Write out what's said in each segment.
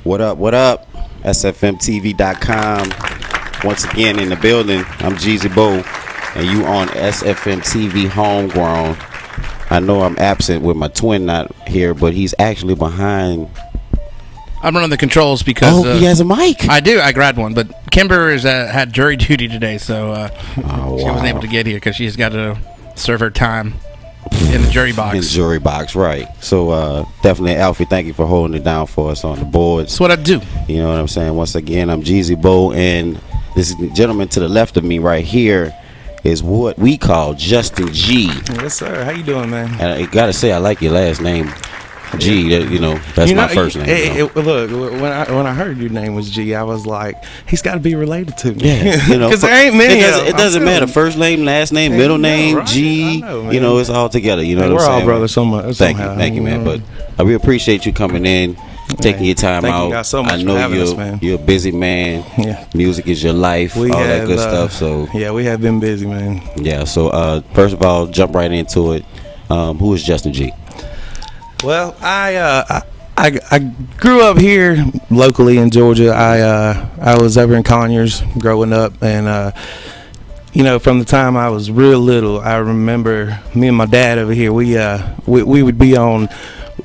What up? What up? SFMTV.com. Once again in the building. I'm Jeezy Bo, and you on SFM TV Homegrown. I know I'm absent with my twin not here, but he's actually behind. I'm running the controls because he has a mic. I do. I grabbed one, but Kimber is had jury duty today, so she wasn't able to get here because she's got to serve her time in the jury box. In the jury box, right. So definitely, Alfie, thank you for holding it down for us on the board. That's what I do. You know what I'm saying? Once again, I'm Jeezy Bo, and this gentleman to the left of me right here is what we call Justin G. Yes, sir. How you doing, man? And I gotta say, I like your last name, G. That's my first name. Look, when I heard your name was G, I was like, he's got to be related to me. Yeah, because there ain't many. It doesn't matter. First name, last name, middle name, right? G. Know, it's all together. You know what I'm we're saying? all brothers. Thank you, man. But we appreciate you coming in, taking your time out. Thank you guys so much I know for having us, man. You're a busy man. Yeah, music is your life. All that good stuff. So yeah, we have been busy, man. Yeah. So first of all, jump right into it. Who is Justin G? Well, I grew up here locally in Georgia. I was over in Conyers growing up, and from the time I was real little, I remember me and my dad over here. We would be on.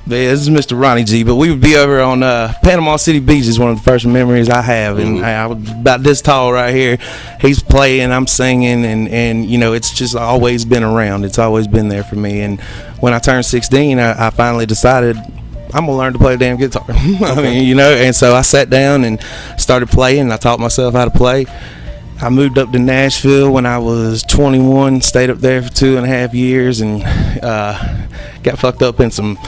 This is Mr. Ronnie G, but we would be over on Panama City Beach. Is one of the first memories I have, and I was about this tall right here. He's playing, I'm singing, and it's just always been around. It's always been there for me. And when I turned 16, I finally decided I'm gonna learn to play the damn guitar. And so I sat down and started playing. I taught myself how to play. I moved up to Nashville when I was 21, stayed up there for 2.5 years, and got fucked up in some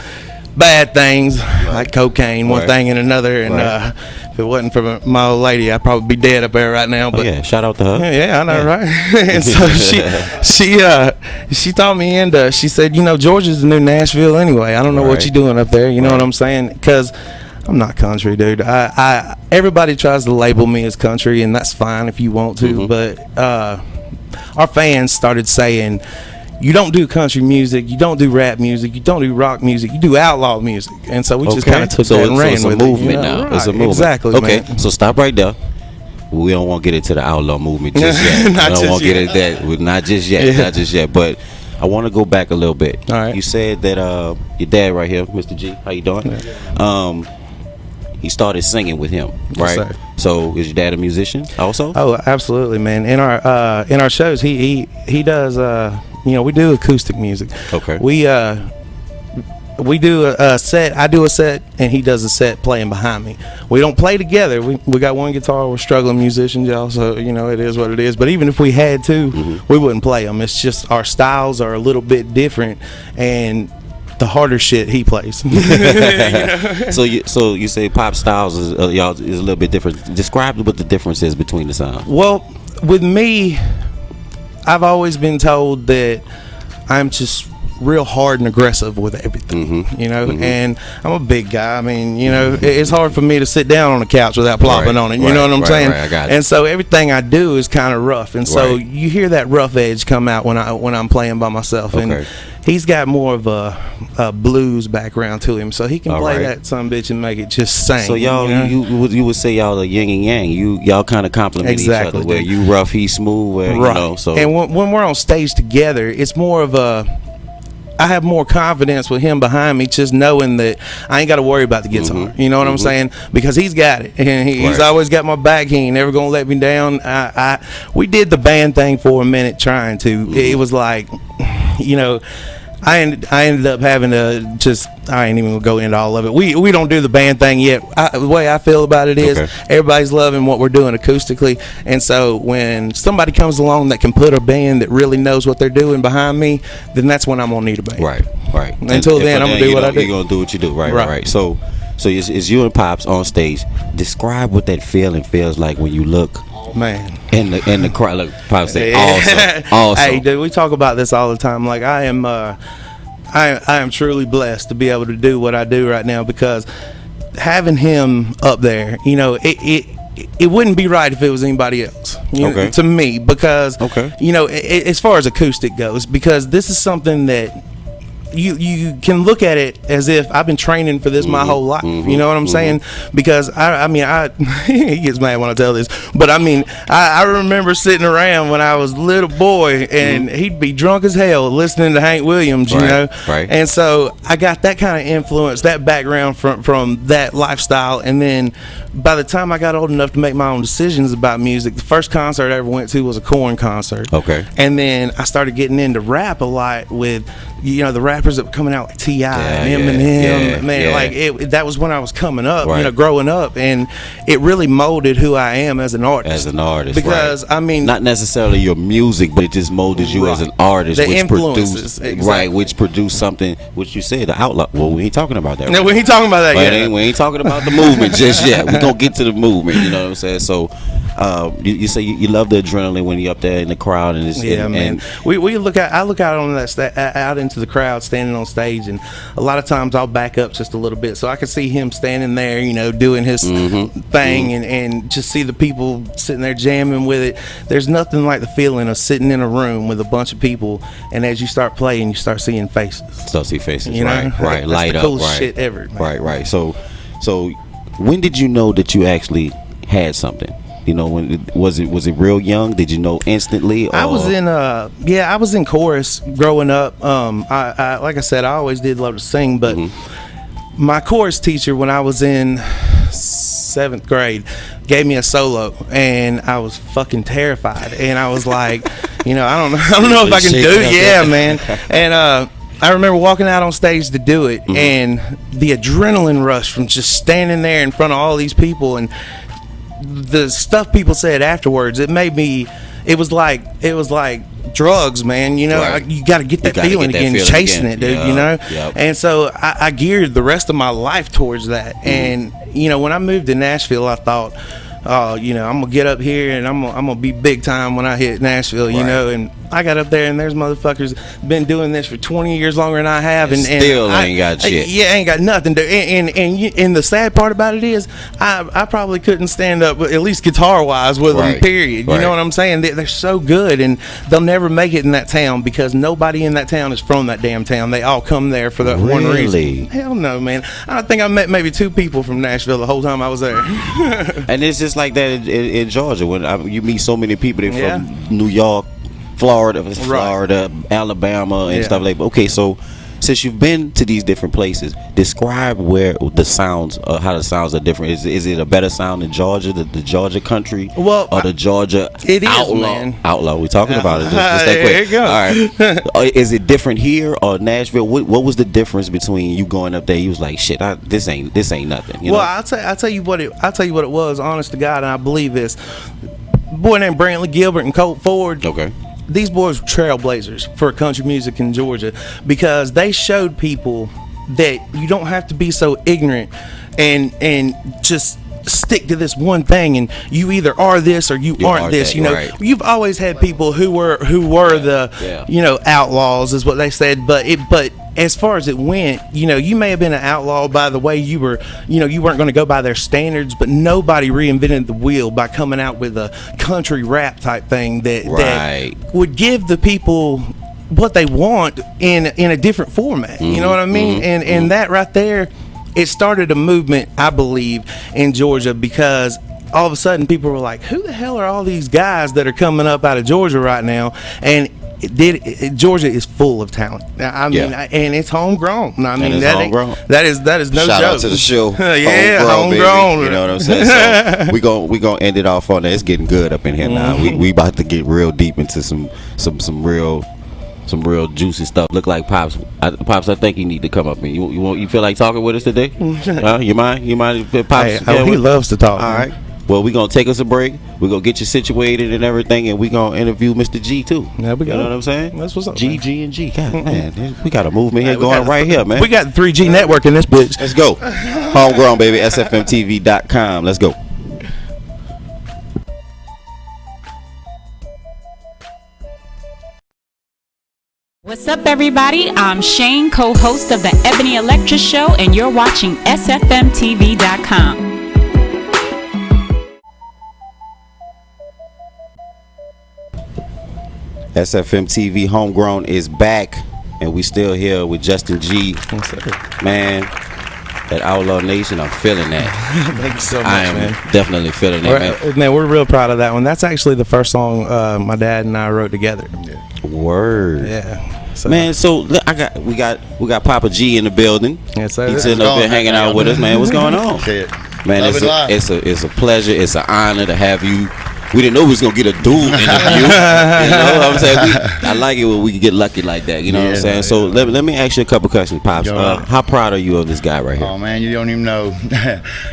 bad things like cocaine, one thing and another. And if it wasn't for my old lady, I'd probably be dead up there right now. But shout out to her. Yeah, I know, right? And so she taught me, and she said, Georgia's the new Nashville anyway. I don't know what you're doing up there. You know what I'm saying? Because I'm not country, dude. Everybody tries to label me as country, and that's fine if you want to. But our fans started saying, you don't do country music, you don't do rap music, you don't do rock music, you do outlaw music. And so we just kind of took that and ran with it. It's a movement now. Right, it's a movement. Exactly. Okay, man. so stop right there. We don't want to get into the outlaw movement just yet. I don't want to get into that. Not just yet. Not just yet. But I want to go back a little bit. All right. You said that your dad right here, Mr. G, how you doing? Yeah. He started singing with him, right? Yes, sir. So is your dad a musician also? Oh, absolutely, man. In our shows, he does. We do acoustic music. Okay. We do a set. I do a set, and he does a set playing behind me. We don't play together. We got one guitar. We're struggling musicians, y'all. So it is what it is. But even if we had to, we wouldn't play them. It's just our styles are a little bit different, and the harder shit he plays. So you say pop styles is a little bit different. Describe what the difference is between the sounds. Well, with me, I've always been told that I'm just real hard and aggressive with everything, and I'm a big guy. I mean, it's hard for me to sit down on the couch without plopping on it. You know what I'm saying? Right, I got it. And so everything I do is kind of rough, and so you hear that rough edge come out when I'm playing by myself. And he's got more of a blues background to him, so he can play that son bitch and make it just sing. So y'all, you would say y'all are yin and yang. Y'all kind of complement each other. Where you rough, he smooth. Where so. And when we're on stage together, it's more of I have more confidence with him behind me, just knowing that I ain't got to worry about the guitar. You know what I'm saying? Because he's got it, and he's always got my back. He ain't never gonna let me down. We did the band thing for a minute, trying to. It was like, I ended up having to just. I ain't even gonna go into all of it. We don't do the band thing yet. The way I feel about it is everybody's loving what we're doing acoustically, and so when somebody comes along that can put a band that really knows what they're doing behind me, then that's when I'm gonna need a band. Right. Until then, I'm gonna do what I do. You're gonna do what you do. Right. So it's you and Pops on stage. Describe what that feeling feels like when you look. Man, in the crowd. Look, Pops say awesome. Hey, dude, we talk about this all the time. Like I am truly blessed to be able to do what I do right now, because having him up there, it wouldn't be right if it was anybody else. To me, because as far as acoustic goes, because this is something that you can look at it as if I've been training for this my whole life. You know what I'm saying? Because I mean, he gets mad when I tell this, but I mean, I remember sitting around when I was a little boy, and he'd be drunk as hell listening to Hank Williams, you know. Right. And so I got that kind of influence, that background from that lifestyle. And then by the time I got old enough to make my own decisions about music, the first concert I ever went to was a Korn concert. Okay. And then I started getting into rap a lot with, you know, the rappers that were coming out like T.I. and Eminem. Like that was when I was coming up, you know, growing up, and it really molded who I am as an artist. Because I mean, not necessarily your music, but it just molded you as an artist, the influences, which produced something. Which you said the outlaw. Well, we ain't talking about that. No, we ain't talking about that yet. We ain't talking about the movement just yet. We gonna get to the movement. You know what I'm saying? So, you say you love the adrenaline when you're up there in the crowd, and it's, man. And I look out on that out into the crowd, standing on stage, and a lot of times I'll back up just a little bit so I can see him standing there, you know, doing his thing, and just see the people sitting there jamming with it. There's nothing like the feeling of sitting in a room with a bunch of people, and as you start playing, you start seeing faces. Start see faces, you know? Right. That's Light the up, coolest shit ever, man. Right. So when did you know that you actually had something? You know, when was it real young? Did you know instantly? Or? I was in chorus growing up. I like I said, I always did love to sing, but my chorus teacher, when I was in 7th grade, gave me a solo, and I was fucking terrified. And I was like, you know, I don't know if I can do it. Yeah, man. And I remember walking out on stage to do it, and the adrenaline rush from just standing there in front of all these people, and the stuff people said afterwards, it was like drugs, man. You know, you got to get that feeling again, chasing it, dude. You know, and so I geared the rest of my life towards that. And you know, when I moved to Nashville, I thought, oh, you know, I'm gonna get up here and I'm gonna be big time when I hit Nashville, you know. And I got up there, and there's motherfuckers been doing this for 20 years longer than I have, and still ain't got shit. Ain't got nothing to. And the sad part about it is, I probably couldn't stand up, at least guitar wise, with them. Period. You know what I'm saying? They're so good, and they'll never make it in that town because nobody in that town is from that damn town. They all come there for that one reason. Hell no, man. I think I met maybe 2 people from Nashville the whole time I was there. And it's just like that in Georgia when you meet so many people that from New York, Florida, Alabama, and stuff like that. Okay, so since you've been to these different places, describe where the sounds, how the sounds are different. Is it a better sound in Georgia, the Georgia country, or the Georgia outlaw? We're talking about it. Just that quick. There you go. All right. Is it different here or Nashville? What was the difference between you going up there? You was like, shit, this ain't nothing. You know? I'll tell you what it was. Honest to God, and I believe this. Boy named Brantley Gilbert and Colt Ford. Okay. These boys were trailblazers for country music in Georgia because they showed people that you don't have to be so ignorant and just stick to this one thing, and you either are this or you aren't this. You know, you've always had people who were the you know, outlaws is what they said, but as far as it went, you know, you may have been an outlaw by the way you were, you know, you weren't going to go by their standards, but nobody reinvented the wheel by coming out with a country rap type thing that would give the people what they want in a different format. You know what I mean? And that right there, it started a movement, I believe, in Georgia, because all of a sudden people were like, who the hell are all these guys that are coming up out of Georgia right now? And Georgia is full of talent. I mean, and it's homegrown. I mean, that is no Shout joke. out to the show. Homegrown. You know what I'm saying? So we gonna end it off on that. It's getting good up in here now. We about to get real deep into some real juicy stuff. Look like Pops. I think you need to come up and you feel like talking with us today? You mind? Pops? He loves to talk. All right. Well, we're going to take us a break. We're going to get you situated and everything, and we're going to interview Mr. G, too. There we go. You know what I'm saying? That's what's up, G, and G. God, man, we got a movement here going right here, man. We got the 3G network in this bitch. Let's go. Homegrown, baby. SFMTV.com. Let's go. What's up, everybody? I'm Shane, co-host of the Ebony Electra Show, and you're watching SFMTV.com. SFM TV Homegrown is back. and we still here with Justin G. Man, that Outlaw Nation, I'm feeling that. Thank you so much, I am man. definitely feeling that, Man, we're real proud of that one. That's actually the first song my dad and I wrote together. Word. Yeah. So, Man, so we got Papa G in the building. Yes, sir. He's sitting up there hanging out with us, man. What's going on? Shit. Man, it's a pleasure. It's an honor to have you. We didn't know we was gonna get a dual interview. You know what I'm saying? I like it when we can get lucky like that. You know what I'm saying? So let me ask you a couple questions, Pops. How proud are you of this guy right here? Oh man, you don't even know.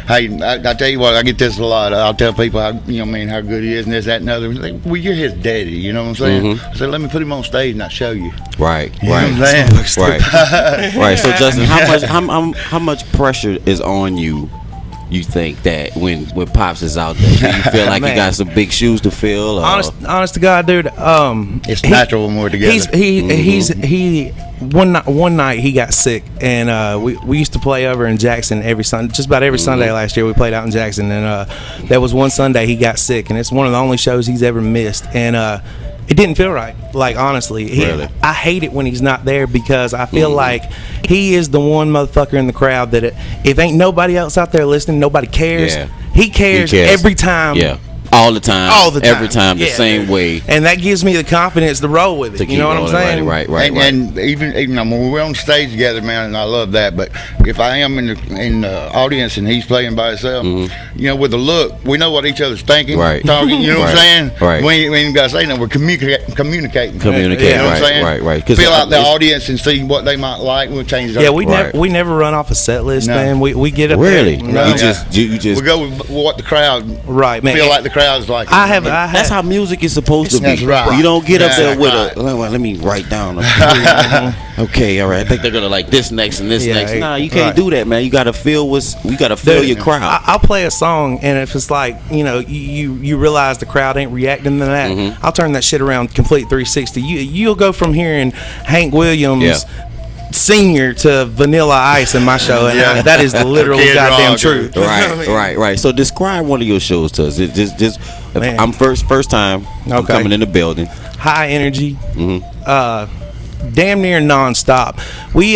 I tell you what, I get this a lot. I'll tell people how how good he is and this, that, and other. Like, well, you're his daddy. You know what I'm saying? I said, let me put him on stage and I'll show you. Right. You know what I'm saying? Right. So Justin, how much pressure is on you? You think that when Pops is out there, do you feel like you got some big shoes to fill? Honest to God, dude. It's natural when we're together. He one night he got sick, and we used to play over in Jackson every Sunday, just about every Sunday last year. We played out in Jackson, and there was one Sunday he got sick, and it's one of the only shows he's ever missed, and it didn't feel right. Like, honestly, Really? I hate it when he's not there because I feel like he is the one motherfucker in the crowd that if ain't nobody else out there listening, nobody cares. Yeah. He cares every time. Yeah. All the time. Every time, the Yeah. same way. And that gives me the confidence to roll with it. You know what I'm saying? Right. And even when we're on stage together, man, and I love that. But if I am in the audience and he's playing by himself, with the look, we know what each other's thinking, talking. You know what I'm saying? Right. We ain't even got to say nothing. We're communicating. Communicating. You know what I'm saying? Right. Feel out the audience and see what they might like. We'll change it. Yeah, up. we never run off a set list, man. We get up Really? there. No, You just we go with what the crowd man. feel like the crowd's like. That's how music is supposed to be. That's right. You don't get up there with right. let me write down. Okay, all right. I think they're gonna like this next and this next. Nah, you can't do that, man. You gotta feel your crowd. I'll play a song, and if it's like you realize the crowd ain't reacting to that, I'll turn that shit around complete 360. You'll go from hearing Hank Williams. Senior to Vanilla Ice in my show, and that is the literal goddamn truth. Right. So describe one of your shows to us. Just I'm first time. I'm coming in the building. High energy. Damn near nonstop. We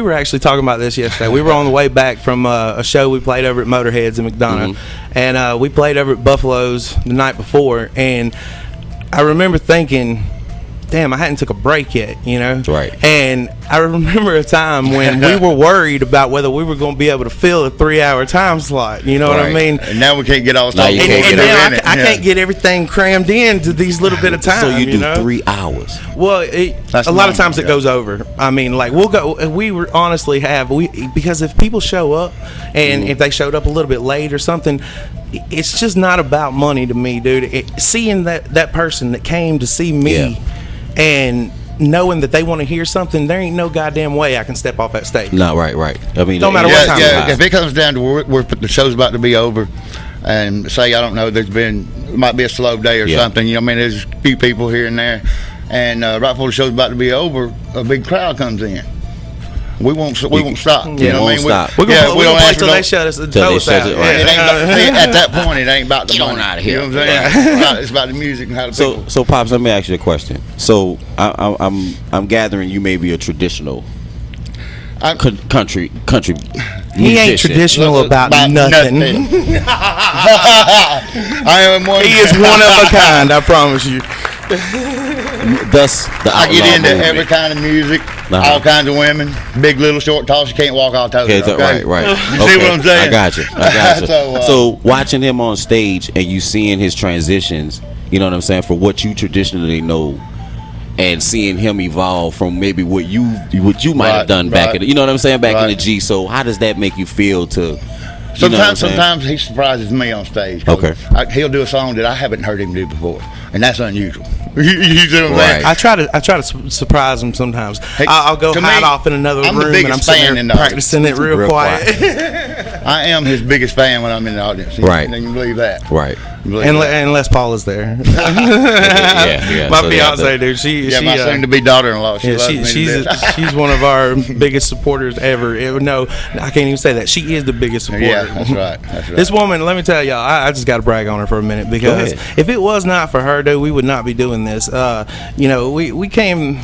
were actually talking about this yesterday. We were on the way back from a show we played over at Motorheads in McDonough, and we played over at Buffalo's the night before, and I remember thinking, damn, I hadn't took a break yet, Right. And I remember a time when we were worried about whether we were going to be able to fill a 3-hour time slot. You know what I mean? And now we can't get all stuff. And now I can't get everything crammed into these little bit of time. So you do 3 hours. Well, a lot of times it goes over. I mean, like we'll go. We were honestly because if people show up and if they showed up a little bit late or something. It's just not about money to me, dude. Seeing that person that came to see me and knowing that they want to hear something, there ain't no goddamn way I can step off that stage. No, right. I mean, no matter what time. If it comes down to where the show's about to be over, and say I don't know, it might be a slow day or something. There's a few people here and there, and right before the show's about to be over, a big crowd comes in. We won't stop. You know what I mean? Stop. We don't play till they shut us out. At that point, it ain't about the money. Get on out of here. You know what I'm saying? It's about the music and how the people. So Pops, let me ask you a question. So I'm gathering you may be a traditional country He ain't traditional about nothing. I am one. He is one of a kind, I promise you. Thus, I get into every kind of music, all kinds of women, big, little, short, tall. She can't walk all toes. Okay? Right. You see what I'm saying? I got you. So watching him on stage and you seeing his transitions, you know what I'm saying, for what you traditionally know, and seeing him evolve from maybe what you might have done back in, you know what I'm saying, back in the G. So how does that make you feel to? Sometimes he surprises me on stage. Okay. He'll do a song that I haven't heard him do before, and that's unusual. You see what I'm saying? I try to surprise him sometimes. I'll go hide off in another room and I'm sitting there practicing it real quiet. I am his biggest fan when I'm in the audience. Right. You can believe that. Right. And Les Paul is there. My fiance, dude. She my soon-to-be daughter-in-law. She's one of our biggest supporters ever. No, I can't even say that. She is the biggest supporter. Yeah, that's right. This woman, let me tell y'all, I just got to brag on her for a minute because if it was not for her, dude, we would not be doing doing this. You know, we coming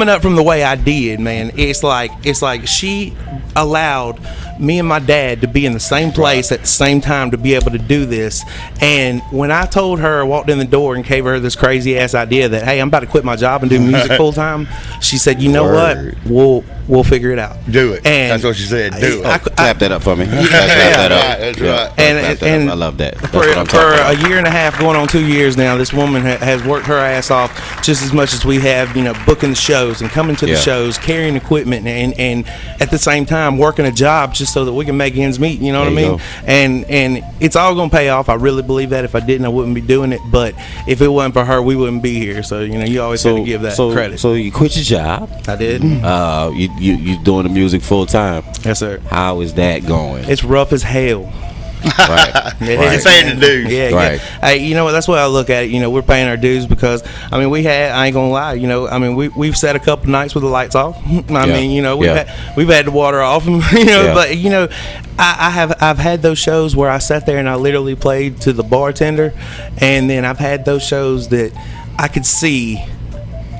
up from the way I did, man. It's like she allowed me and my dad to be in the same place at the same time to be able to do this. And when I told her, I walked in the door and gave her this crazy ass idea that, hey, I'm about to quit my job and do music full time, she said, you know what, we'll figure it out. Do it. And that's what she said. Do it. Clap that up for me. Clap that up. That's right. And I love that. For a year and a half, going on 2 years now, this woman has worked her ass off just as much as we have, you know, booking the shows and coming to the shows, carrying equipment, and at the same time working a job just so that we can make ends meet. You know what I mean? And it's all gonna pay off. I really believe that. If I didn't, I wouldn't be doing it. But if it wasn't for her, we wouldn't be here. So you know, you always have to give that credit. So you quit your job. I did. You doing the music full time. Yes, sir. How is that going? It's rough as hell. Right. It's paying the dues. Yeah. Right. Hey, you know what? That's why I look at it. You know, we're paying our dues because I mean, I ain't gonna lie. You know, I mean, we've sat a couple nights with the lights off. I mean, you know, we've had the water off. You know, but you know, I've had those shows where I sat there and I literally played to the bartender, and then I've had those shows that I could see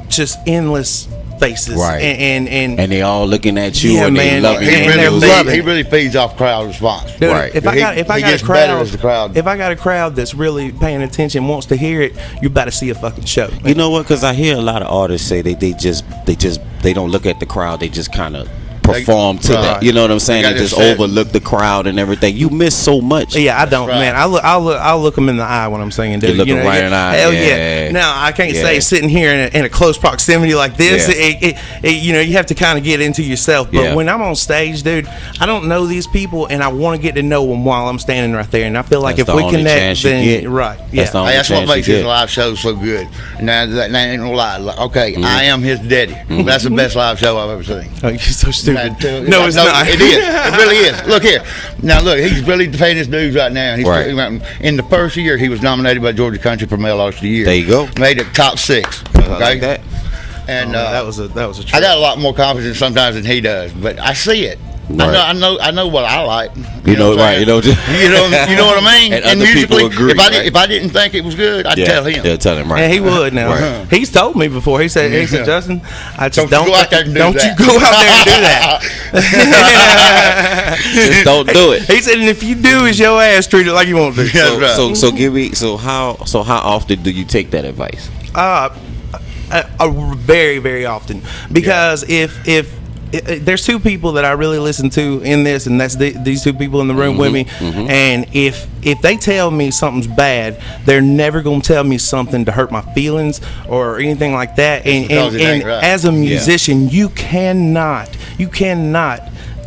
just endless faces, right? And they all looking at you, yeah, and man, they love it. He really feeds off crowd response. Dude, right. If I got a crowd, if I got a crowd that's really paying attention, wants to hear it, you better see a fucking show. You know what? Because I hear a lot of artists say they don't look at the crowd. They just kind of perform to that. You know what I'm saying? They just overlook the crowd and everything. You miss so much. Yeah, I don't, man. I'll look them in the eye when I'm singing. Dude. You look them right in the eye. Hell yeah. Now I can't say sitting here in a close proximity like this. You know, you have to kind of get into yourself. But when I'm on stage, dude, I don't know these people, and I want to get to know them while I'm standing right there. And I feel like if we connect, then right, that's what makes his live shows so good. Now that ain't no lie. Okay, I am his daddy. That's the best live show I've ever seen. Oh, you're so stupid. No, it's not. It is. It really is. Look here. Now, look, he's really paying his dues right now. He's in the first year, he was nominated by Georgia Country for Male Artist of the Year. There you go. Made it top 6. Okay. Like that. And that was a trick. I got a lot more confidence sometimes than he does, but I see it. Right. I know what I like. You know what I mean. And musically, agree, if I didn't think it was good, I'd tell him. Yeah, tell him right. And he would now. Right. He's told me before. He said, Justin, I just don't go out there and do that. You go out there and do that. Just don't do it. He said, and if you do, is your ass treated like you want to. So give me. So how often do you take that advice? Very, very often, because if there's two people that I really listen to in this, and that's these two people in the room with me. And if they tell me something's bad, they're never gonna tell me something to hurt my feelings or anything like that. And as a musician, you cannot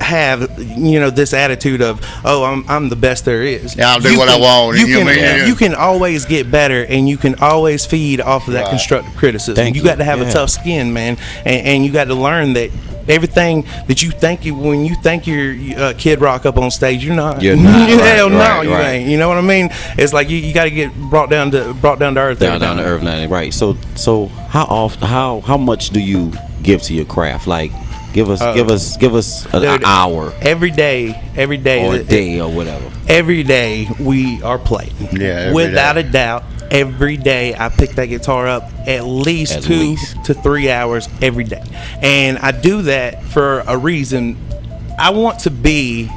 have this attitude of I'm the best there is. Yeah, I'll do what I want. You can always get better, and you can always feed off of that constructive criticism. You got to have a tough skin, man, and you got to learn that everything that you think when you think you're Kid Rock up on stage, you're not. You're not. Hell no, you ain't. You know what I mean? It's like you got to get brought down to earth. Down to earth now, right? So how much do you give to your craft? Like, give us an hour every day, or a day or whatever. Every day we are playing. Yeah, without a doubt. Every day I pick that guitar up at least 2 to 3 hours every day, and I do that for a reason. I want to be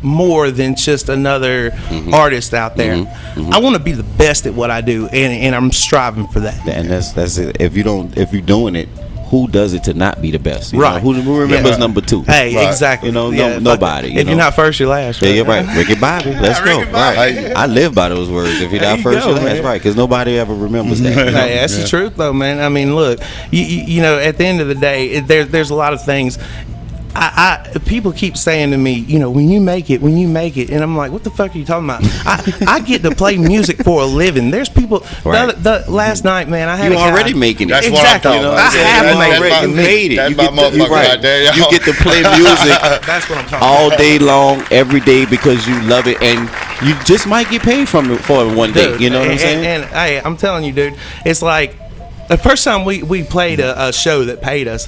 more than just another artist out there. I want to be the best at what I do, and I'm striving for that. And that's it. If you're doing it, who does it to not be the best? You right. know, who remembers number 2? Hey, exactly. You know, nobody. If you're not first, you're last. Right? Yeah, you're right. Ricky Bobby. Let's go. Right. I live by those words. If you're not first, you're last. Right. Because nobody ever remembers that. Hey, that's the truth, though, man. I mean, look, you know, at the end of the day, there's a lot of things. People keep saying to me, when you make it, and I'm like, what the fuck are you talking about? I get to play music for a living. There's people. Right. Last night, man, I had you already making it. That's exactly. What I'm I have already made it. That's my motherfucker right there. You get to play music. That's what I'm talking all about. day long, every day, because you love it, and you just might get paid for it one day. You know what I'm saying? And hey, I'm telling you, dude, it's like the first time we played a show that paid us.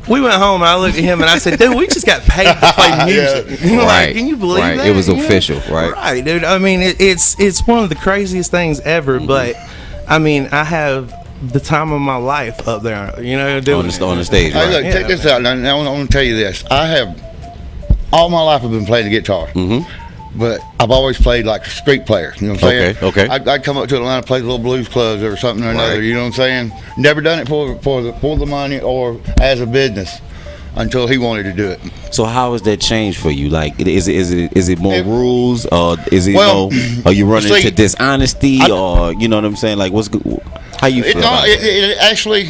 We went home and I looked at him and I said, dude, we just got paid to play music. Right. Can you believe that? It was official, right? Right, dude. I mean, it's one of the craziest things ever, but I mean, I have the time of my life up there, you know, doing on the stage. Hey, Right? look, check this out. Now, I want to tell you this. I have all my life I've been playing the guitar, but I've always played like a street player. You know what I'm saying? Okay. I'd come up to Atlanta, play the little blues clubs or something or another. Right. You know what I'm saying? Never done it for the money or as a business until he wanted to do it. So how has that changed for you? Like, is it more rules, or is it are you running into dishonesty, or you know what I'm saying? Like, how you feel? It actually.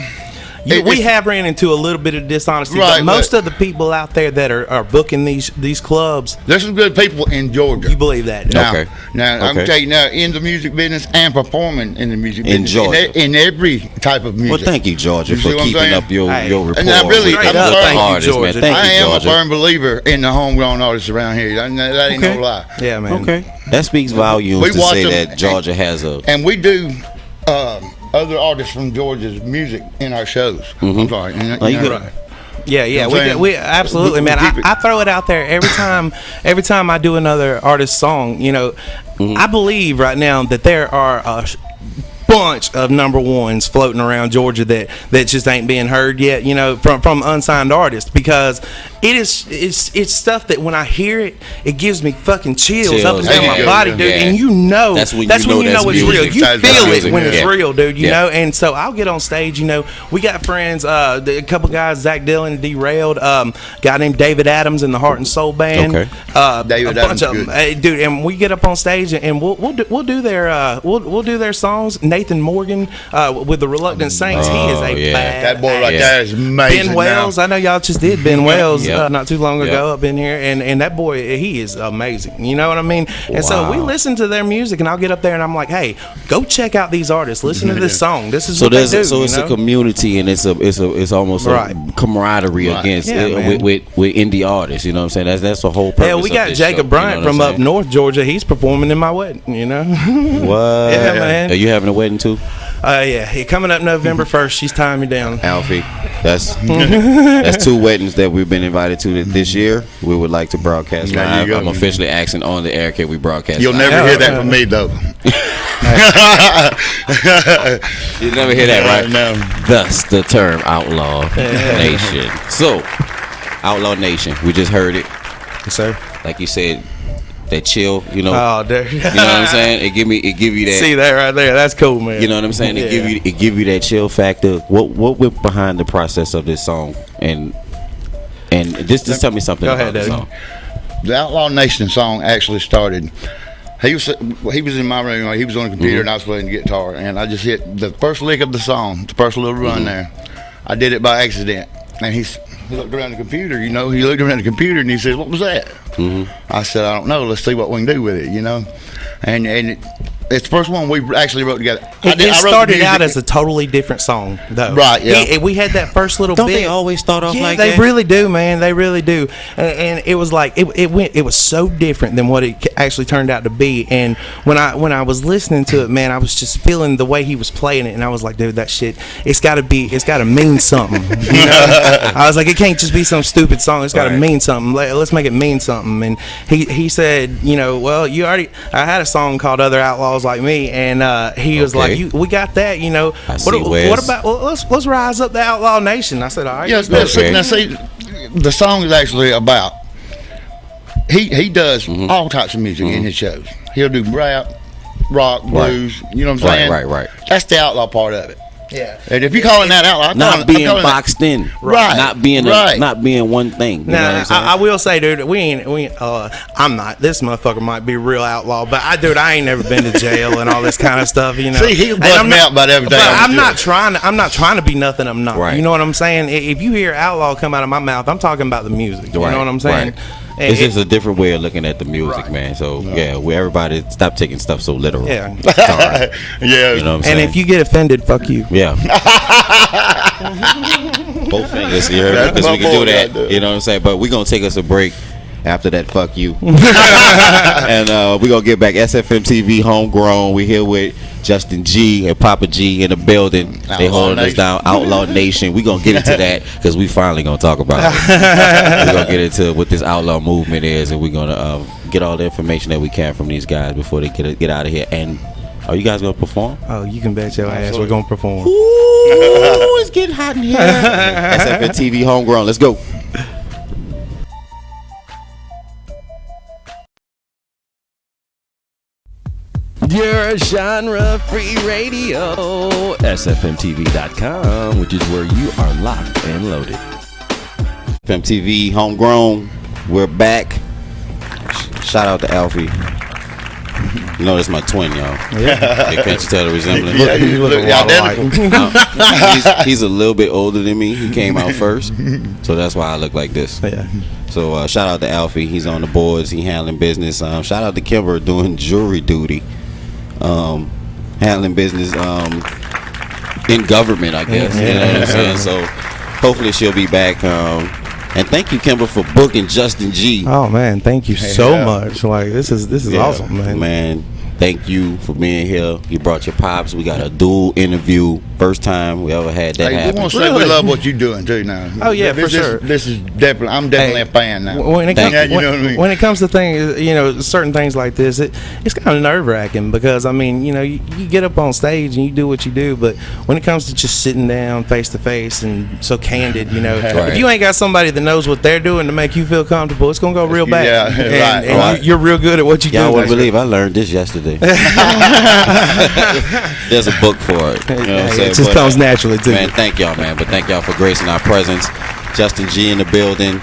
We have ran into a little bit of dishonesty, Right, but most of the people out there that are booking these clubs, There's some good people in Georgia. you believe that? Now, Okay. Now I'm Okay. telling you now, in the music business and performing in the music In business, Georgia. in every type of music. Well, thank you, Georgia, You see for what I'm keeping saying? up your Hey. rapport And I really- with I'm the sorry. artists, man. Georgia. Thank I you, am Georgia. a firm believer in the homegrown artists around here. That ain't Okay. no lie. Yeah, man. Okay, that speaks volumes We to watch say them, that Georgia has a. And we do other artists from Georgia's music in our shows. I'm sorry. Oh, you know, good. Yeah, You know what I'm saying? we absolutely, We man. keep it- I throw it out there every time I do another artist song. You know, I believe right now that there are a bunch of number ones floating around Georgia that just ain't being heard yet. You know, from unsigned artists, because it's stuff that when I hear it, it gives me fucking chills up and Chills, down yeah. my body, dude. Yeah. And you know That's when you that's know it's music. real. You That's feel music, it when it's yeah. real, dude. You Yeah. know. And so I'll get on stage. You know, we got friends, a couple guys, Zach Dillon, Derailed, guy named David Adams in the Heart and Soul Band. Okay. David a bunch Adams of them, good. dude. And we get up on stage and we'll do their songs. Nathan Morgan with the Reluctant Saints. He is a yeah. bad. That boy right Yeah. there is amazing. Ben Wells, now. I know y'all just did Ben Wells Yep. not too long ago Yep. up in here, and that boy, he is amazing. You know what I mean? And so we Wow. listen to their music, and I'll get up there and I'm like, hey, go check out these artists, listen to this song. This is So what they there's do. so it's you a know? community, and it's almost Right. a camaraderie Right. against Yeah, man. with indie artists. You know what I'm saying? That's the whole purpose. Hell, we of got this Jacob show, Bryant you know from what up I'm saying? north Georgia. He's performing in my wedding. You know? What? Yeah, man. Are you having a wedding too, Yeah, he coming up November 1st. She's tying me down. Alfie? That's two weddings that we've been invited to this year. We would like to broadcast There you live. go. I'm officially asking on the air. Can we broadcast? You'll live? never hear that from me though. You never hear that, right? No. Thus, the term Outlaw Nation. So, Outlaw Nation, we just heard it. Yes, sir. Like you said, that chill, you know. Oh, dude. You know what I'm saying? It give you that. See that right there? That's cool, man. You know what I'm saying? It Yeah. give you that chill factor. What went behind the process of this song? And just tell me something Go about ahead, the Daddy. song. The Outlaw Nation song actually started. He was in my room. He was on the computer, and I was playing the guitar. And I just hit the first lick of the song, the first little run there. I did it by accident. And he looked around the computer. You know, he looked around the computer and he said, "What was that?" I said, "I don't know. Let's see what we can do with it." You know, and it's the first one we actually wrote together. It I wrote the started music. out as a totally different song, though. Right, yeah. We had that first little Don't bit. they always start off Yeah, like they that? really do, man. They really do. And it was like it was so different than what it actually turned out to be. And when I was listening to it, man, I was just feeling the way he was playing it, and I was like, dude, that shit, it's got to mean something. You know? I was like, it can't just be some stupid song. It's got to Right. mean something. Let's make it mean something. And he said, you know, well, I had a song called Other Outlaws Like Me, and he was Okay. like, we got that, you know. I see, Wes. What about let's rise up the Outlaw Nation? I said, all right. Yes, Okay. now see, the song is actually about. He does all types of music in his shows. He'll do rap, rock, blues. You know what I'm saying? Right. That's the outlaw part of it. Yeah. And if you're calling that outlaw, Not being boxed in, Right. Not being Right. not being one thing. You know what Now, I'm saying? I will say, dude, I'm not. This motherfucker might be real outlaw, but I ain't never been to jail and all this kind of stuff, you know. See, he'll And bust I'm me not- out about everything. But I'm I'm not trying to be nothing I'm not. Right. You know what I'm saying? If you hear outlaw come out of my mouth, I'm talking about the music. You know what I'm saying? Right. And It's just a different way of looking at the music, man. So yeah, everybody stop taking stuff so literal. Yeah. Sorry. Yeah. You know what I'm saying? And if you get offended, fuck you. Yeah. Both fingers, you heard me? That's Because my we can do boy that. right there. You know what I'm saying? But we're going to take us a break after that. Fuck you. And we're going to get back. SFM TV, Homegrown. We're here with Justin G and Papa G in the building. They Outlaw holding us Nation. down. Outlaw Nation. We're going to get into that because we finally going to talk about it. We're going to get into what this outlaw movement is, and we're going to get all the information that we can from these guys before they get out of here. And Are you guys gonna perform? Oh, you can bet your ass we're gonna perform. Ooh, it's getting hot in here. SFN TV Homegrown. Let's go. Your genre-free radio. SFMTV.com, which is where you are locked and loaded. FMTV Homegrown. We're back. Shout out to Alfie. You know, that's my twin, y'all. Yeah. Can't you tell the resemblance? Yeah, you look identical. He's a little bit older than me. He came out first, so that's why I look like this. Yeah. So shout out to Alfie. He's on the boards. He handling business. Shout out to Kimber doing jury duty, handling business in government, I guess. You know what I'm saying? So hopefully she'll be back. And thank you, Kimber, for booking Justin G. Oh man, thank you so much. Like this is awesome, man. Man, thank you for being here. You brought your pops. We got a dual interview. First time we ever had that happen. We want to say we love what you're doing too now. Oh yeah, for sure. This is definitely. I'm definitely a fan now. When it comes, you know what I mean? When it comes to things, certain things like this, it's kind of nerve wracking because I mean, you get up on stage and you do what you do, but when it comes to just sitting down face to face and so candid, if you ain't got somebody that knows what they're doing to make you feel comfortable, it's gonna go real bad. Yeah, and you're real good at what you do. Y'all wouldn't believe I learned this yesterday. There's a book for it. You know what I'm saying? It just comes naturally to man, me. thank y'all, man. But thank y'all for gracing our presence. Justin G in the building.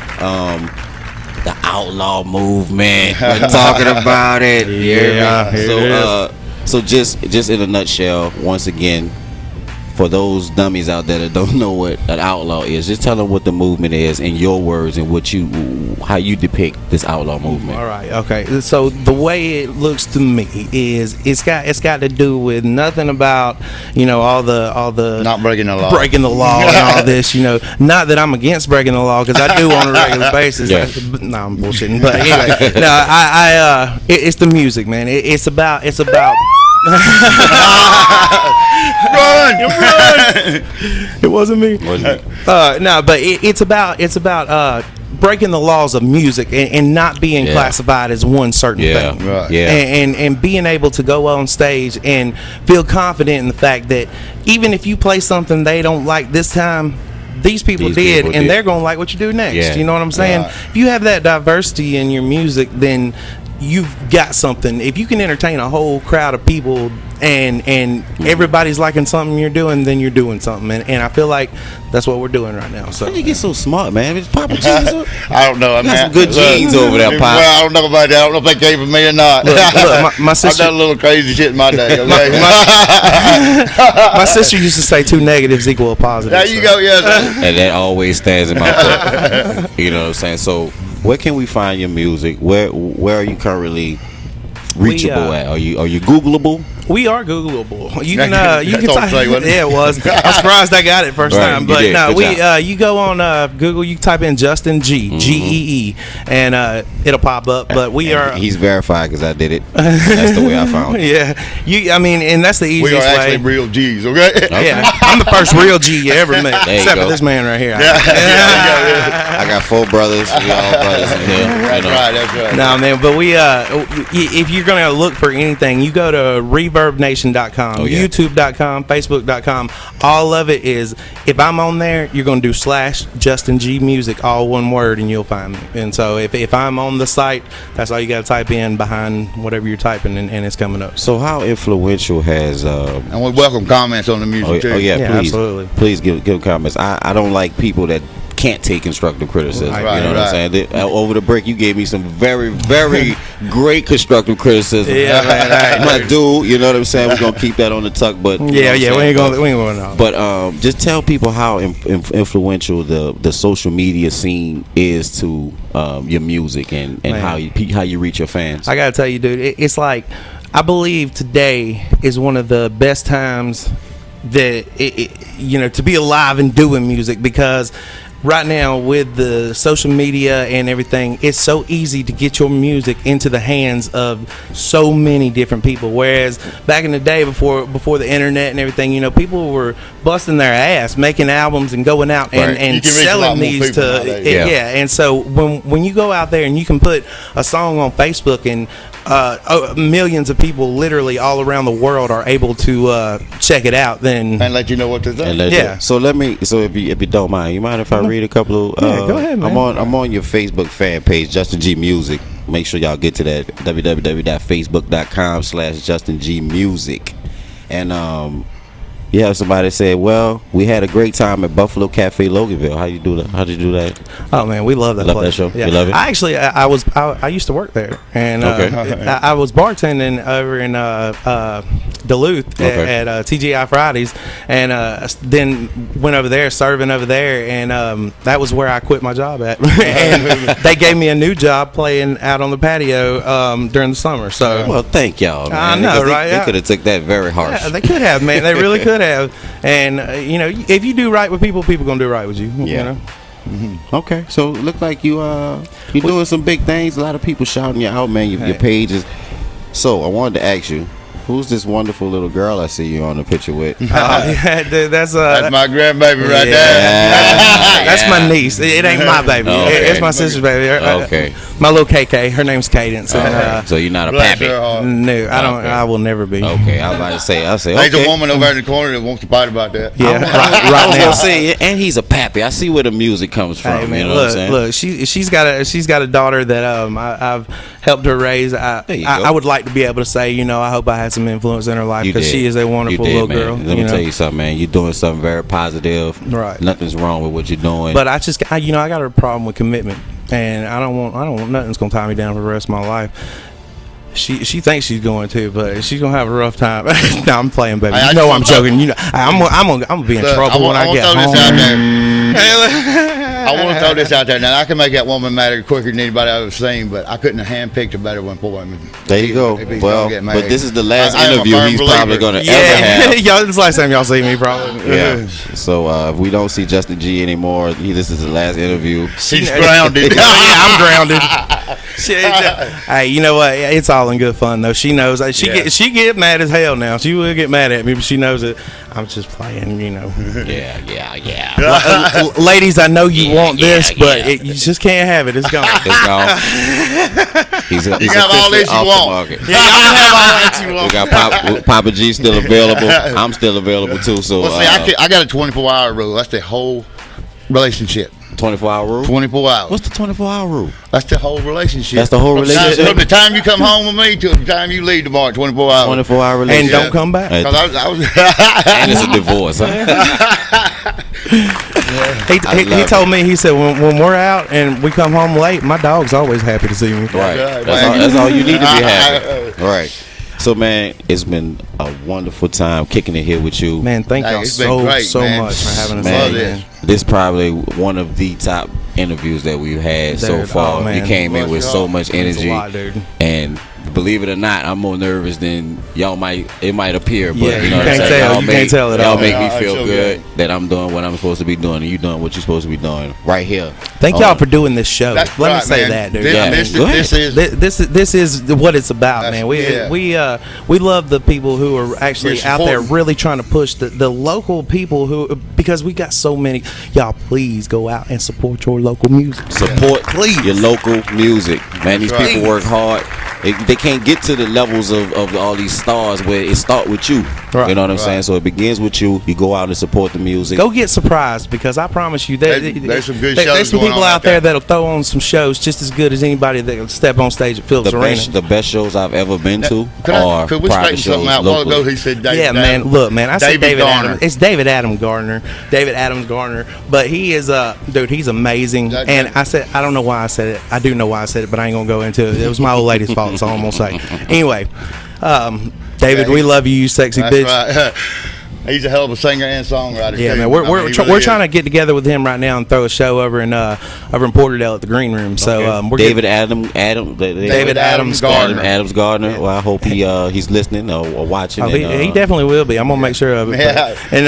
The outlaw movement. We're talking about it. Yeah. So just in a nutshell, once again, for those dummies out there that don't know what an outlaw is, just tell them what the movement is in your words and how you depict this outlaw movement. All right, okay. So the way it looks to me is it's got to do with nothing about all the not breaking the law, and all this. Not that I'm against breaking the law because I do on a regular basis. Yeah. No, I'm bullshitting. But anyway, it's the music, man. It's about. Run! It wasn't me. No, but it's about breaking the laws of music and not being classified as one certain thing. Right. Yeah. And being able to go on stage and feel confident in the fact that even if you play something they don't like this time, these people did, and they're gonna like what you do next. Yeah. You know what I'm saying? Right. If you have that diversity in your music, then you've got something. If you can entertain a whole crowd of people and everybody's liking something you're doing, then you're doing something. And I feel like that's what we're doing right now. So how did you get so smart, man? It's Papa G's. I don't know. I got some good genes over there, Pop. Well, I don't know about that. I don't know if they came from me or not. Look, my sister, I've done a little crazy shit in my day. Okay? my sister used to say 2 negatives equal a positive. There you go. Yeah. And that always stands in my book. You know what I'm saying? So where can we find your music? Where are you currently reachable at? Are you Googleable? We are Googleable. You can type. Yeah, it was. I'm surprised I got it first time. But no, you go on Google. You type in Justin G G-E-E, and it'll pop up. But he's verified because I did it. That's the way I found it. Yeah, and that's the easiest way. We are actually real G's. Okay. Yeah, I'm the first real G you ever met, except for this man right here. I got 4 brothers. We all brothers in here. That's right. No, man, but we if you're gonna look for anything, you go to ReverbNation.com, YouTube.com, Facebook.com. All of it is, if I'm on there, you're gonna do /Justin G Music, all one word, and you'll find me. And so if I'm on the site, that's all you gotta type in behind whatever you're typing, and it's coming up. So how influential has and we welcome comments on the music too. Please, absolutely. Please give comments. I don't like people that can't take constructive criticism. Right, you know what I'm saying? Over the break, you gave me some very, very great constructive criticism. Yeah, man, my dude. You know what I'm saying? We're gonna keep that on the tuck, but we ain't going. But just tell people how influential the social media scene is to your music and how you reach your fans. I gotta tell you, dude, it's like, I believe today is one of the best times that to be alive and doing music, because right now with the social media and everything, it's so easy to get your music into the hands of so many different people. Whereas back in the day, before the internet and everything, you know, people were busting their ass making albums and going out and selling these to And so when you go out there and you can put a song on Facebook and millions of people literally all around the world are able to check it out, then and let you know what to think. So if you don't mind, you mind if I read a couple of go ahead, man. I'm on your Facebook fan page, Justin G Music. Make sure y'all get to that, www.facebook.com/Justin G Music. And you have somebody say, well, we had a great time at Buffalo Cafe Loganville. How you do that? How'd you do that? Oh man, we love that place. That show? Yeah. You love it? I actually, I used to work there, and I was bartending over in Duluth at TGI Fridays, and then went over there serving over there, and that was where I quit my job at. And they gave me a new job playing out on the patio during the summer. So well, thank y'all, man. I know, right? They could have took that very harsh. Yeah, they could have, man. They really could have. And you know, if you do right with people, people gonna do right with you. You know? Okay, so it look like you're doing some big things. A lot of people shouting you out, man. Your page is. So I wanted to ask you, who's this wonderful little girl I see you on the picture with? That's my grandbaby right there. That's my niece. It ain't my baby. Okay. It's my sister's baby. Okay. My little KK. Her name's Cadence. So you're not a pappy? No, I don't. I will never be. Okay, I was about to say. There's a woman over in the corner that wants to fight about that. Yeah, right now. And he's a pappy. I see where the music comes from. Hey, man, you know what I'm saying? Look, she's got a daughter that I've helped her raise. I would like to be able to say, you know, I hope I had some influence in her life, because she is a wonderful little girl. Let me tell you something, man. You're doing something very positive. Right. Nothing's wrong with what you're doing. But I got a problem with commitment, and I don't want nothing's gonna tie me down for the rest of my life. She thinks she's going to, but she's gonna have a rough time. No, I'm playing, baby. You know I'm joking. You know, I'm gonna be in trouble when I get home. I want to throw this out there. Now, I can make that woman matter quicker than anybody I've ever seen, but I couldn't have handpicked a better one for him. There you go. Well, but this is the last interview he's probably going to ever have. Y'all, this is the last time y'all see me, probably. Yeah. So if we don't see Justin G anymore, this is the last interview. She's grounded. Yeah, I'm grounded. Hey, you know what? It's all in good fun, though. She knows. She get mad as hell now. She will get mad at me, but she knows that I'm just playing, you know. Yeah. Ladies, I know you want this, but you just can't have it. It's gone. It's gone. He's you can have all this you want. Yeah, y'all can have all that you want. We got Papa G still available. I'm still available too. So well, see, I got a 24-hour rule. That's the whole relationship. 24-hour rule? 24 hours. What's the 24-hour rule? That's the whole relationship. That's the whole relationship? From the time you come home with me to the time you leave tomorrow, 24 hours. 24-hour relationship. And don't come back. And it's a divorce, huh? He told me, he said, when we're out and we come home late, my dog's always happy to see me. Right. That's all you need to be happy. Right. So, man, it's been a wonderful time kicking it here with you. Man, thank y'all so much for having us on, man. This is probably one of the top interviews that we've had so far. You came in with so much energy. A lot, dude. And believe it or not, I'm more nervous than y'all might appear. But yeah, you know what I'm saying? You can't tell it all. Y'all make me feel good that I'm doing what I'm supposed to be doing, and you doing what you're supposed to be doing right here. Thank y'all for doing this show. Let me say man. that, dude. This is what it's about, man. We love the people who are actually out there really trying to push the local people because we got so many. Y'all, please go out and support your local music. Support, please, your local music, man. These people work hard. They can't get to the levels of all these stars where it start with you. Right. You know what I'm saying? So it begins with you. You go out and support the music. Go get surprised, because I promise you there's some good shows. There's some people out there that'll throw on some shows just as good as anybody that will step on stage at Phillips Arena. The best shows I've ever been to are could we straighten something out? A while ago he said David. Yeah, man. Look, man. I said David Adams. It's David Adams Gardner. David Adams Gardner. But he is dude. He's amazing. And I said, I don't know why I said it. I do know why I said it, but I ain't gonna go into it. It was my old lady's fault. So I'm gonna say. Anyway, David, we love you, you sexy bitch. Right. He's a hell of a singer and songwriter. Yeah, too. man. We're trying to get together with him right now and throw a show over in Porterdale at the Green Room. So we're David Adams Gardner. Adams Gardner. Well, I hope he's listening or watching. He definitely will be. I'm gonna make sure of it. Yeah. And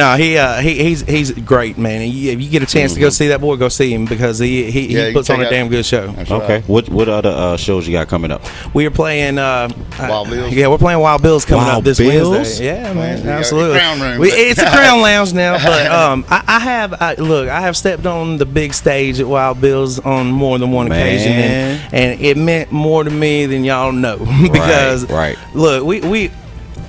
he's great, man. And if you get a chance to go see that boy, go see him because he puts on a damn good show. Okay. What other shows you got coming up? We are playing Wild Bills. Yeah, we're playing Wild Bills coming Wild up this Bills? Wednesday. Yeah, man, Yeah, absolutely. Crown Room. It's a Crown Lounge now, but I have stepped on the big stage at Wild Bills on more than one occasion, and it meant more to me than y'all know because look, we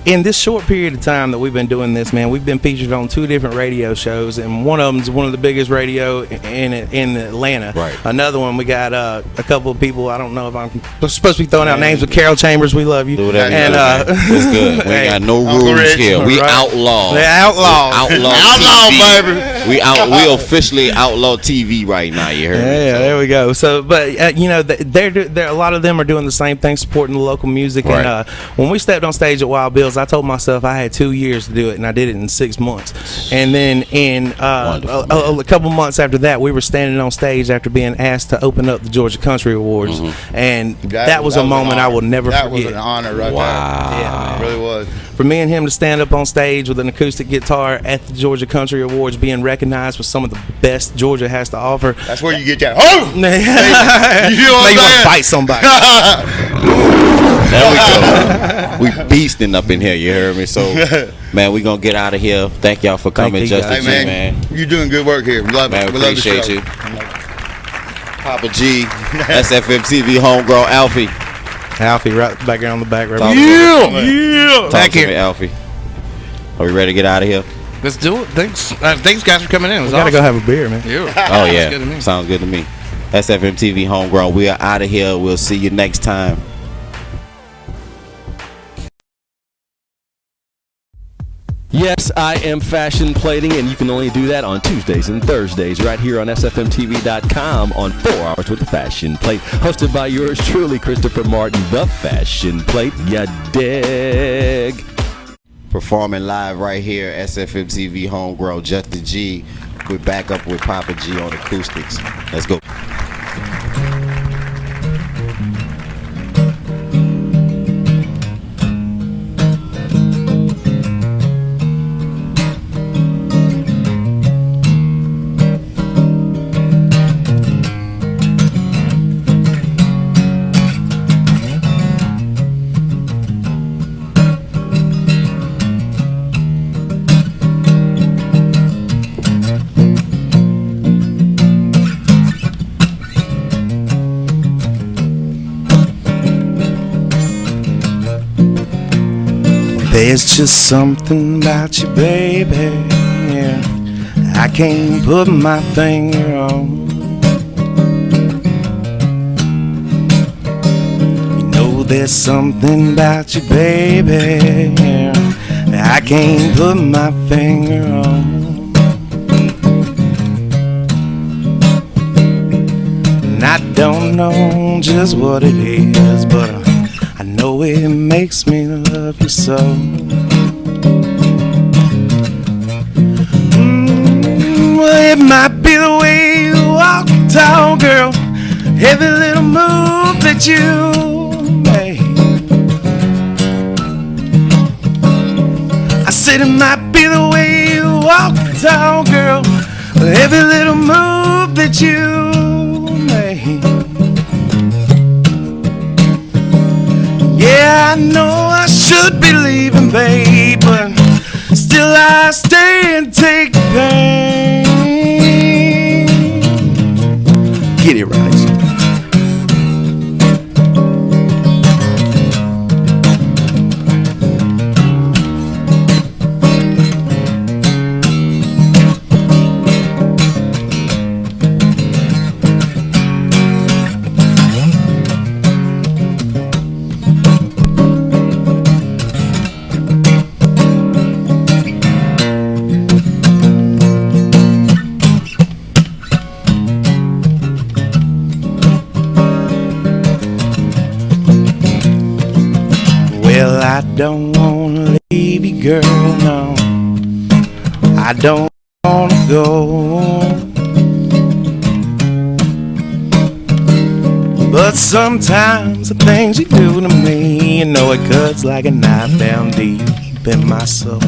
in this short period of time that we've been doing this, man, we've been featured on 2 different radio shows, and one of them is one of the biggest radio in Atlanta. Right. Another one, we got a couple of people. I don't know if I'm supposed to be throwing out names, but Carol Chambers, we love you. Do whatever And it's good. We ain't got no rules here. We outlaw. They're outlaws. Outlaw, baby. We officially outlaw TV right now. You heard me? Yeah, there we go. So, but they're a lot of them are doing the same thing, supporting the local music. Right. And when we stepped on stage at Wild Bills, I told myself I had 2 years to do it, and I did it in 6 months. And then in a couple months after that, we were standing on stage after being asked to open up the Georgia Country Awards, and that was a moment I will never forget. That was an honor right there. Yeah, It really was. For me and him to stand up on stage with an acoustic guitar at the Georgia Country Awards, being recognized for some of the best Georgia has to offer. That's where you get that. Oh! You want to fight somebody. There we go. We beasting up in here. You heard me? So, man, we gonna get out of here. Thank y'all for coming, Justin G, man. You're doing good work here. We love Man, it. we We love the appreciate show. you. Papa G, SFM TV, Homegrown, Alfie. Alfie, right back there on the back. Right Talk Back to here. me, Alfie. Are we ready to get out of here? Let's do it. Thanks guys for coming in. We gotta go have a beer, man. Oh, Sounds yeah. good to me. Sounds good to me. SFM TV, Homegrown. We are out of here. We'll see you next time. Yes, I am fashion plating, and you can only do that on Tuesdays and Thursdays right here on SFMTV.com on 4 Hours with the Fashion Plate, hosted by yours truly, Christopher Martin, the Fashion Plate. Ya dig? Performing live right here, SFM TV, Homegrown, Justin G. We're back up with Papa G on acoustics. Let's go. There's just something about you, baby. Yeah, I can't put my finger on. You know there's something about you, baby. Yeah, I can't put my finger on. And I don't know just what it is, but I know it makes me love you so. Well, it might be the way you walk, tall girl, every little move that you make. I said it might be the way you walk, tall girl, every little move that you make. Yeah, I know I should be leaving, babe, but still I stay and take the pain. Get it right. Well, I don't wanna leave you, girl, no. I don't wanna go. But sometimes the things you do to me, you know it cuts like a knife down deep in my soul.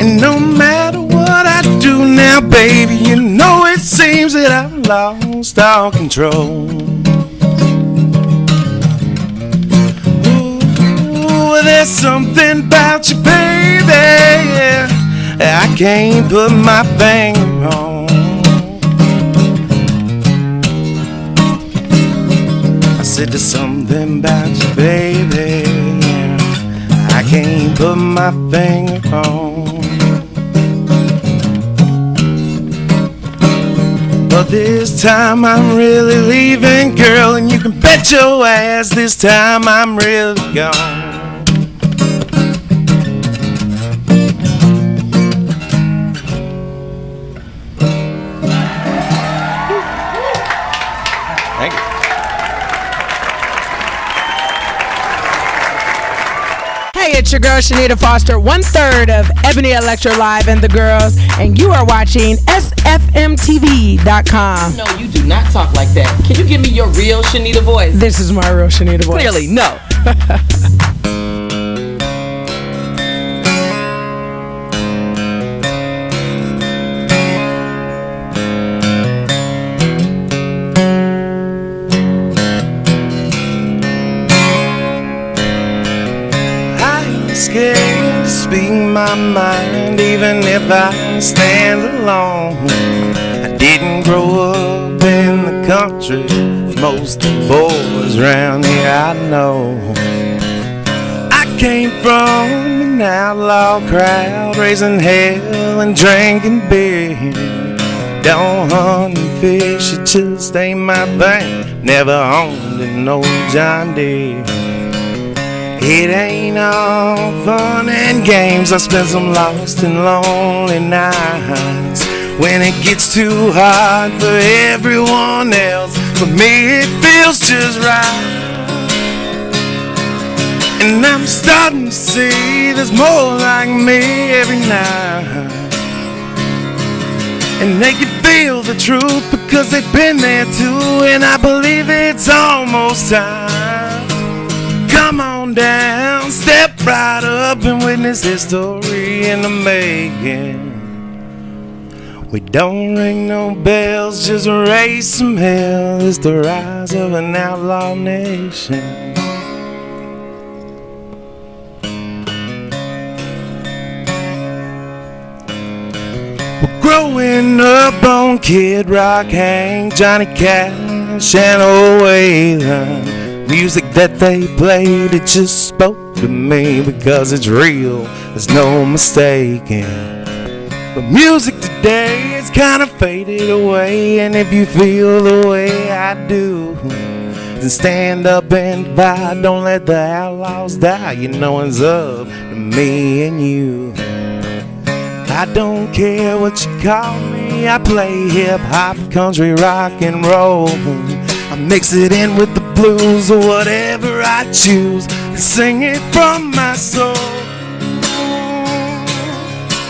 And no matter what I do now, baby, you know it seems that I've lost all control. Ooh, there's something about you, baby, I can't put my finger on. I said there's something about you, baby, I can't put my finger on. But this time I'm really leaving, girl, and you can bet your ass this time I'm really gone. Thank you. Hey, it's your girl Shanita Foster, 1/3 of Ebony Electra Live and the Girls, and you are watching SFMTV.com. No, you do not talk like that. Can you give me your real Shanita voice? This is my real Shanita voice. Clearly, no. Scared to speak my mind, even if I stand alone. I didn't grow up in the country, most of the boys around here I know. I came from an outlaw crowd, raising hell and drinking beer. Don't hunt and fish, it just ain't my thing. Never owned no John Deere. It ain't all fun and games. I spent some lost and lonely nights when it gets too hard for everyone else. For me it feels just right, and I'm starting to see there's more like me every night. And they can feel the truth because they've been there too, and I believe it's almost time. Come on down, step right up and witness history in the making. We don't ring no bells, just raise some hell. It's the rise of an outlaw nation. We're growing up on Kid Rock, Hank, Johnny Cash, and old Waylon. Music that they played, it just spoke to me because it's real, there's no mistaking. But music today is kind of faded away, and if you feel the way I do, then stand up and fight. Don't let the outlaws die, you know it's up to me and you. I don't care what you call me, I play hip-hop, country, rock and roll. I mix it in with the blues or whatever I choose, and sing it from my soul.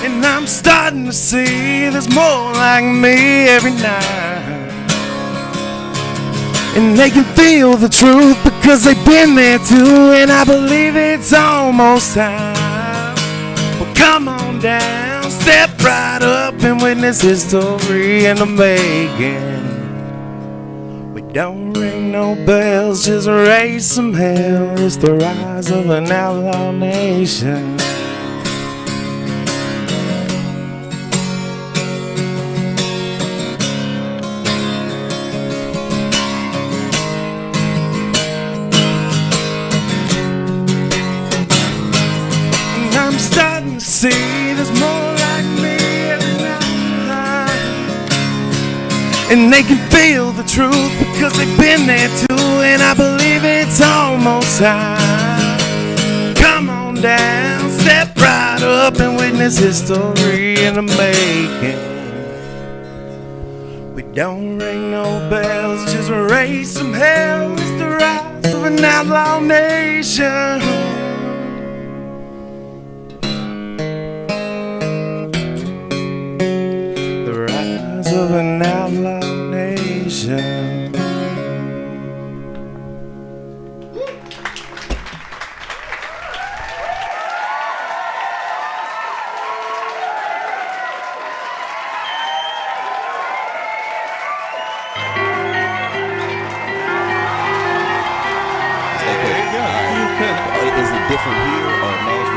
And I'm starting to see there's more like me every night, and they can feel the truth because they've been there too, and I believe it's almost time. Well, come on down, step right up and witness history in the making. Don't ring no bells, just raise some hell. It's the rise of an outlaw nation. And I'm starting to see there's more like me every night, and they can feel the truth because they've been there too, and I believe it's almost time. Come on down, step right up and witness history in the making. We don't ring no bells, just raise some hell. It's the rise of an outlaw nation. of an outlaw nation. Is it different here or Nashville?